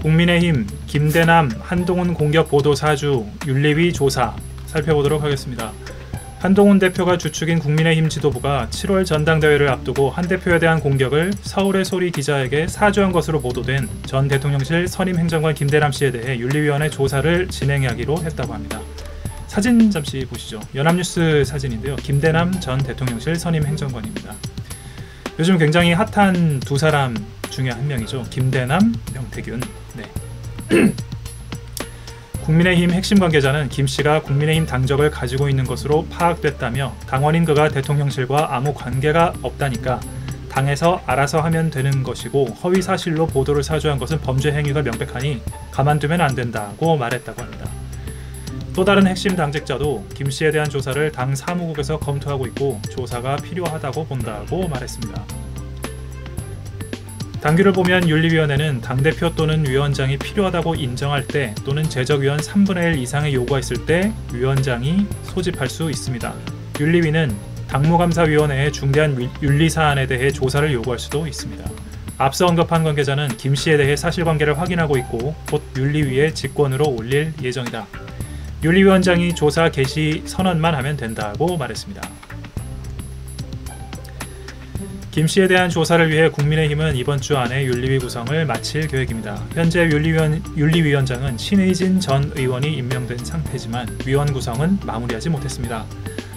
국민의힘 김대남 한동훈 공격 보도 사주 윤리위 조사 살펴보도록 하겠습니다. 한동훈 대표가 주축인 국민의힘 지도부가 7월 전당대회를 앞두고 한 대표에 대한 공격을 서울의 소리 기자에게 사주한 것으로 보도된 전 대통령실 선임 행정관 김대남 씨에 대해 윤리위원회 조사를 진행하기로 했다고 합니다. 사진 잠시 보시죠. 연합뉴스 사진인데요. 김대남 전 대통령실 선임 행정관입니다. 요즘 굉장히 핫한 두 사람 중에 한 명이죠. 김대남, 명태균. 네. 국민의힘 핵심 관계자는 김 씨가 국민의힘 당적을 가지고 있는 것으로 파악됐다며 당원인 그가 대통령실과 아무 관계가 없다니까 당에서 알아서 하면 되는 것이고 허위 사실로 보도를 사주한 것은 범죄 행위가 명백하니 가만두면 안 된다고 말했다고 합니다. 또 다른 핵심 당직자도 김 씨에 대한 조사를 당 사무국에서 검토하고 있고 조사가 필요하다고 본다고 말했습니다. 당규를 보면 윤리위원회는 당대표 또는 위원장이 필요하다고 인정할 때 또는 제적위원 3분의 1 이상의 요구가 있을 때 위원장이 소집할 수 있습니다. 윤리위는 당무감사위원회에 중대한 윤리사안에 대해 조사를 요구할 수도 있습니다. 앞서 언급한 관계자는 김 씨에 대해 사실관계를 확인하고 있고 곧 윤리위에 직권으로 올릴 예정이다. 윤리위원장이 조사 개시 선언만 하면 된다고 말했습니다. 김 씨에 대한 조사를 위해 국민의힘은 이번 주 안에 윤리위 구성을 마칠 계획입니다. 현재 윤리위원장은 신의진 전 의원이 임명된 상태지만 위원 구성은 마무리하지 못했습니다.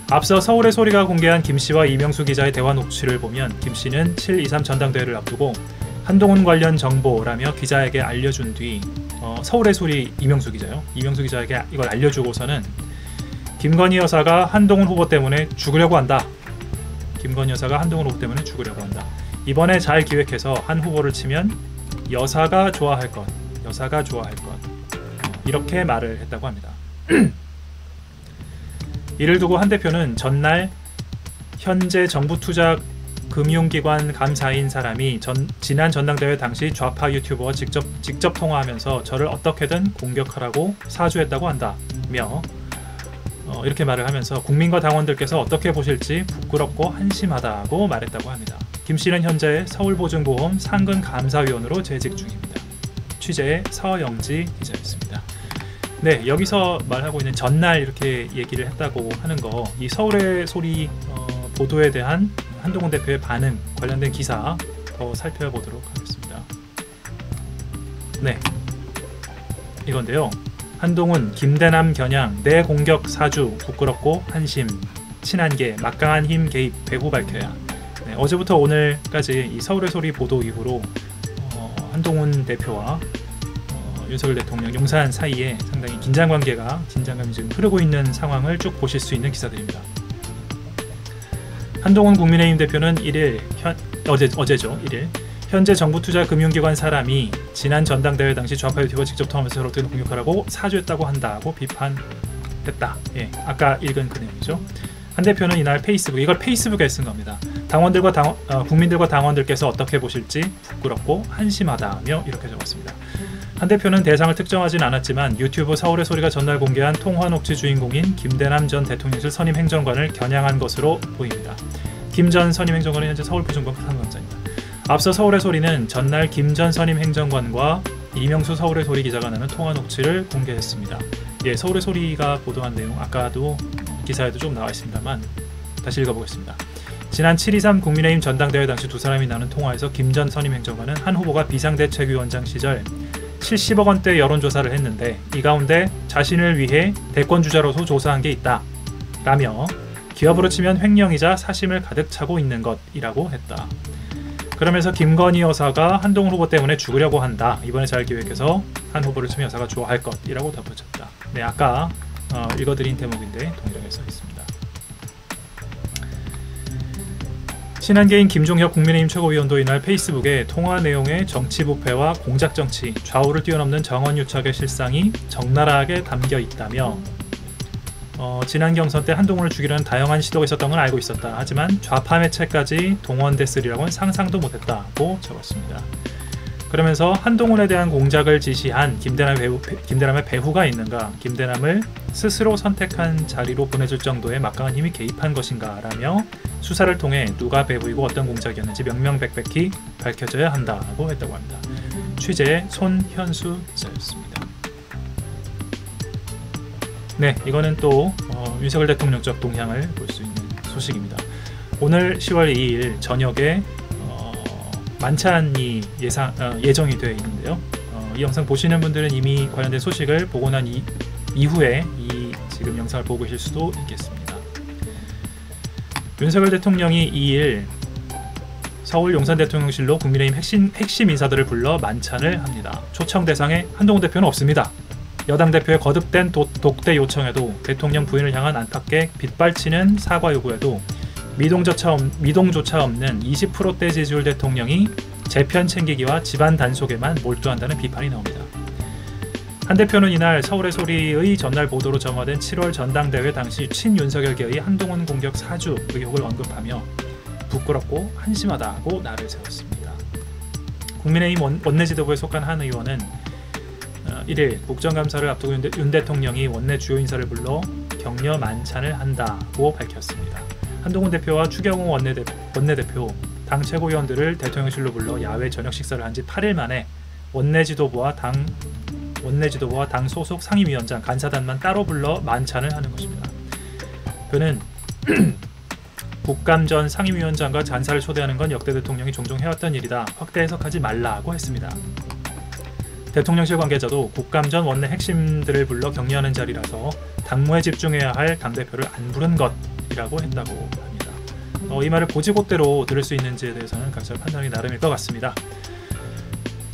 앞서 서울의 소리가 공개한 김 씨와 이명수 기자의 대화 녹취를 보면 김 씨는 7.23 전당대회를 앞두고 한동훈 관련 정보라며 기자에게 알려준 뒤 서울의 소리 이명수 기자요. 이명수 기자에게 이걸 알려주고서는 김건희 여사가 한동훈 후보 때문에 죽으려고 한다. 김건희 여사가 한동훈 후보 때문에 죽으려고 한다. 이번에 잘 기획해서 한 후보를 치면 여사가 좋아할 것, 여사가 좋아할 것 이렇게 말을 했다고 합니다. 이를 두고 한 대표는 전날 현재 정부투자금융기관 감사인 사람이 지난 전당대회 당시 좌파 유튜버와 직접 통화하면서 저를 어떻게든 공격하라고 사주했다고 한다며 이렇게 말을 하면서 국민과 당원들께서 어떻게 보실지 부끄럽고 한심하다고 말했다고 합니다. 김 씨는 현재 서울보증보험 상근감사위원으로 재직 중입니다. 취재의 서영지 기자였습니다. 네, 여기서 말하고 있는 전날 이렇게 얘기를 했다고 하는 거, 이 서울의 소리 보도에 대한 한동훈 대표의 반응 관련된 기사 더 살펴보도록 하겠습니다. 네, 이건데요. 한동훈, 김대남 겨냥, 내 공격 사주, 부끄럽고 한심, 친한계, 막강한 힘 개입, 배후 밝혀야. 네, 어제부터 오늘까지 이 서울의 소리 보도 이후로 한동훈 대표와 윤석열 대통령 용산 사이에 상당히 긴장감이 지금 흐르고 있는 상황을 쭉 보실 수 있는 기사들입니다. 한동훈 국민의힘 대표는 1일, 어제죠, 1일. 현재 정부투자금융기관 사람이 지난 전당대회 당시 좌파 유튜버 직접 통하면서 서로 어떻게 공격하라고 사주했다고 한다고 비판했다. 예, 아까 읽은 그 내용이죠. 한 대표는 이날 이걸 페이스북에 쓴 겁니다. 국민들과 당원들께서 어떻게 보실지 부끄럽고 한심하다며 이렇게 적었습니다. 한 대표는 대상을 특정하진 않았지만 유튜브 서울의 소리가 전날 공개한 통화 녹취 주인공인 김대남 전 대통령실 선임 행정관을 겨냥한 것으로 보입니다. 김 전 선임 행정관은 현재 서울보증보험 상근감사입니다. 앞서 서울의 소리는 전날 김 전 선임 행정관과 이명수 서울의 소리 기자가 나눈 통화 녹취를 공개했습니다. 예, 서울의 소리가 보도한 내용 아까도 기사에도 좀 나와 있습니다만 다시 읽어보겠습니다. 지난 7.23 국민의힘 전당대회 당시 두 사람이 나눈 통화에서 김 전 선임 행정관은 한 후보가 비상대책위원장 시절 70억 원대 여론조사를 했는데 이 가운데 자신을 위해 대권주자로서 조사한 게 있다 라며 기업으로 치면 횡령이자 사심을 가득 차고 있는 것이라고 했다. 그러면서 김건희 여사가 한동훈 후보 때문에 죽으려고 한다. 이번에 잘 기획해서 한 후보를 치면 여사가 좋아할 것이라고 덧붙였다. 네, 아까 읽어드린 대목인데 동일하게 써 있습니다. 친한계인 김종혁 국민의힘 최고위원도 이날 페이스북에 통화 내용의 정치부패와 공작정치, 좌우를 뛰어넘는 정원유착의 실상이 적나라하게 담겨 있다며 지난 경선 때 한동훈을 죽이려는 다양한 시도가 있었던 건 알고 있었다. 하지만 좌파 매체까지 동원됐으리라고는 상상도 못했다고 적었습니다. 그러면서 한동훈에 대한 공작을 지시한 김대남의 배후가 있는가, 김대남을 스스로 선택한 자리로 보내줄 정도의 막강한 힘이 개입한 것인가 라며 수사를 통해 누가 배후이고 어떤 공작이었는지 명명백백히 밝혀져야 한다고 했다고 합니다. 취재의 손현수 기자였습니다. 네, 이거는 또 윤석열 대통령적 동향을 볼 수 있는 소식입니다. 오늘 10월 2일 저녁에 만찬이 예정이 되어 있는데요. 이 영상 보시는 분들은 이미 관련된 소식을 보고 난 이후에 이 지금 영상을 보고 계실 수도 있겠습니다. 윤석열 대통령이 2일 서울 용산대통령실로 국민의힘 핵심 인사들을 불러 만찬을 합니다. 초청 대상에 한동훈 대표는 없습니다. 여당 대표의 거듭된 독대 요청에도 대통령 부인을 향한 안팎의 빗발치는 사과 요구에도 미동조차 없는 20%대 지지율 대통령이 재편 챙기기와 집안 단속에만 몰두한다는 비판이 나옵니다. 한 대표는 이날 서울의 소리의 전날 보도로 점화된 7월 전당대회 당시 친윤석열계의 한동훈 공격 사주 의혹을 언급하며 부끄럽고 한심하다고 날을 세웠습니다. 국민의힘 원내지도부에 속한 한 의원은 1일 국정감사를 앞두고 윤 대통령이 원내 주요 인사를 불러 격려 만찬을 한다고 밝혔습니다. 한동훈 대표와 추경호 원내대표, 당 최고위원들을 대통령실로 불러 야외 저녁 식사를 한 지 8일 만에 원내지도부와 당 소속 상임위원장, 간사단만 따로 불러 만찬을 하는 것입니다. 그는 국감 전 상임위원장과 간사를 초대하는 건 역대 대통령이 종종 해왔던 일이다. 확대 해석하지 말라고 했습니다. 대통령실 관계자도 국감 전 원내 핵심들을 불러 격려하는 자리라서 당무에 집중해야 할 당대표를 안 부른 것이라고 했다고 합니다. 이 말을 고지곳대로 들을 수 있는지에 대해서는 각자 판단이 나름일 것 같습니다.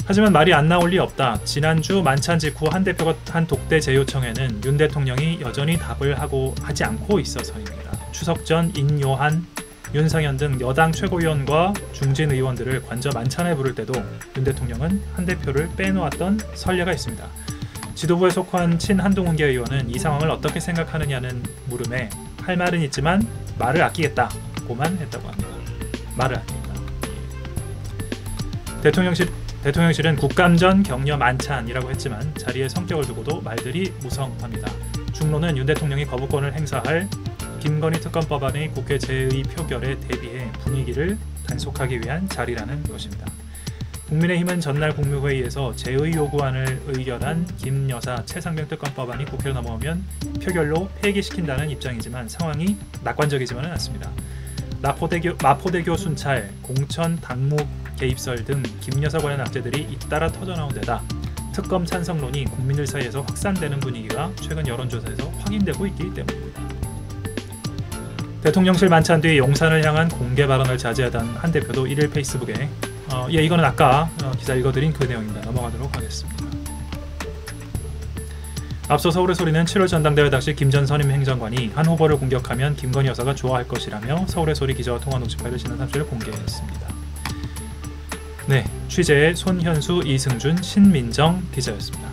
하지만 말이 안 나올 리 없다. 지난주 만찬 직후 한 대표가 한 독대 재요청에는 윤 대통령이 여전히 답을 하지 않고 있어서입니다. 추석 전 인요한, 윤상현 등 여당 최고위원과 중진 의원들을 관저 만찬에 부를 때도 윤 대통령은 한 대표를 빼놓았던 선례가 있습니다. 지도부에 속한 친한동훈계 의원은 이 상황을 어떻게 생각하느냐는 물음에 할 말은 있지만 말을 아끼겠다고만 했다고 합니다. 말을 아끼겠다. 대통령실은 국감 전 격려 만찬이라고 했지만 자리의 성격을 두고도 말들이 무성합니다. 중로는 윤 대통령이 거부권을 행사할 김건희 특검법안의 국회 재의 표결에 대비해 분위기를 단속하기 위한 자리라는 것입니다. 국민의힘은 전날 국무회의에서 재의 요구안을 의결한 김 여사 최상병 특검법안이 국회로 넘어오면 표결로 폐기시킨다는 입장이지만 상황이 낙관적이지만은 않습니다. 마포대교 순찰, 공천 당무 개입설 등 김 여사 관련 악재들이 잇따라 터져나온 데다 특검 찬성론이 국민들 사이에서 확산되는 분위기가 최근 여론조사에서 확인되고 있기 때문입니다. 대통령실 만찬 뒤 용산을 향한 공개 발언을 자제하던 한 대표도 1일 페이스북에 이거는 아까 기사 읽어드린 그 내용입니다. 넘어가도록 하겠습니다. 앞서 서울의 소리는 7월 전당대회 당시 김 전 선임 행정관이 한 후보를 공격하면 김건희 여사가 좋아할 것이라며 서울의 소리 기자와 통화 녹취 파일을 지난 3일 공개했습니다. 네, 취재의 손현수, 이승준, 신민정 기자였습니다.